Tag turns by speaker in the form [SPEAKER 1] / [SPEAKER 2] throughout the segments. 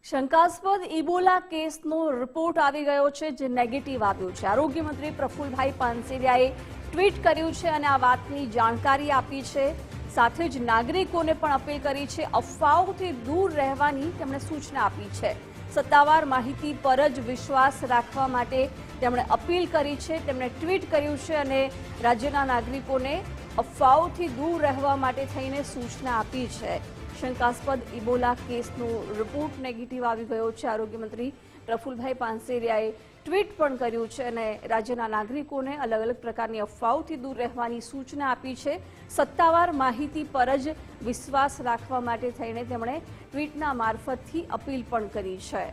[SPEAKER 1] શંકાસ્પદ ઇબોલા કેસનો રિપોર્ટ આવી ગયો છે, જે નેગેટિવ આવ્યો છે. આરોગ્ય મંત્રી પ્રફુલભાઈ પાનસેરિયાએ ટ્વીટ કર્યું છે અને આ વાતની જાણકારી આપી છે. સાથે જ નાગરિકોને પણ અપીલ કરી છે. અફવાઓથી દૂર રહેવાની તેમણે સૂચના આપી છે. સત્તાવાર માહિતી પર જ વિશ્વાસ રાખવા માટે તેમણે અપીલ કરી છે. તેમણે ટ્વીટ કર્યું છે અને રાજ્યના નાગરિકોને અફવાઓથી દૂર રહેવા માટે થઈને સૂચના આપી છે. શંકાસ્પદ ઇબોલા કેસનો રિપોર્ટ નેગેટિવ આવી ગયો છે. આરોગ્ય મંત્રી પ્રફુલભાઈ પાનસેરિયાએ ટ્વીટ પણ કર્યું છે અને રાજ્યના નાગરિકોને અલગ અલગ પ્રકારની અફવાઓથી દૂર રહેવાની સૂચના આપી છે. સત્તાવાર માહિતી પર જ વિશ્વાસ રાખવા માટે થઈને તેમણે ટ્વીટના મારફતથી અપીલ પણ કરી છે.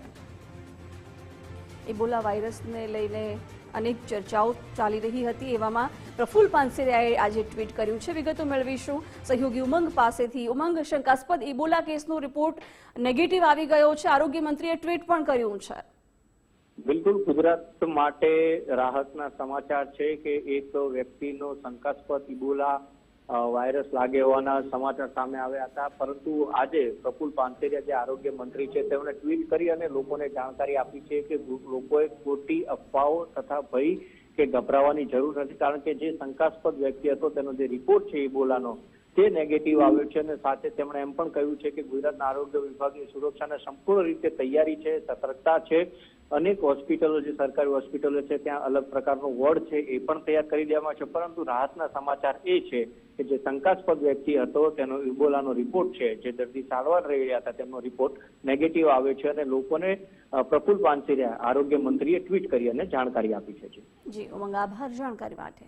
[SPEAKER 1] ઇબોલા વાયરસને લઈને અનેક ચર્ચાઓ ચાલી રહી હતી. એવામાં પ્રફુલ પાનસેરિયાએ આજે ટ્વીટ કર્યું છે. વિગતો મેળવીશું સહયોગી ઉમંગ પાસેથી. ઉમંગ, શંકાસ્પદ ઇબોલા કેસનો રિપોર્ટ નેગેટિવ આવી ગયો છે. આરોગ્ય મંત્રીએ ટ્વીટ પણ કર્યું છે.
[SPEAKER 2] બિલકુલ, ગુજરાત માટે રાહતના સમાચાર છે કે એક વ્યક્તિનો શંકાસ્પદ ઇબોલા વાયરસ લાગે હોવાના સમાચાર સામે આવ્યા હતા. પરંતુ આજે પ્રફુલ પાનસેરિયા જે આરોગ્ય મંત્રી છે તેમણે ટ્વીટ કરી અને લોકોને જાણકારી આપી છે કે લોકોએ ખોટી અફવાઓ તથા ભય કે ગભરાવાની જરૂર નથી, કારણ કે જે શંકાસ્પદ વ્યક્તિ હતો તેનો જે રિપોર્ટ છે ઇબોલાનો તે નેગેટિવ આવ્યો છે. અને સાથે તેમણે એમ પણ કહ્યું છે કે ગુજરાતના આરોગ્ય વિભાગની સુરક્ષાને સંપૂર્ણ રીતે તૈયારી છે, સતર્કતા છે. અનેક હોસ્પિટલો, જે સરકારી હોસ્પિટલો છે ત્યાં અલગ પ્રકારનો વોર્ડ છે એ પણ તૈયાર કરી દેવામાં છે. પરંતુ રાહતના સમાચાર એ છે કે જે શંકાસ્પદ વ્યક્તિ હતો તેનો ઇબોલાનો રિપોર્ટ છે, જે દર્દી સારવાર રહી રહ્યા હતા તેમનો રિપોર્ટ નેગેટિવ આવ્યો છે અને લોકોને પ્રફુલ પાનસેરિયા આરોગ્ય મંત્રીએ ટ્વીટ કરી અને જાણકારી આપી છે.
[SPEAKER 1] જી ઉમંગ, આભાર જાણકારી માટે.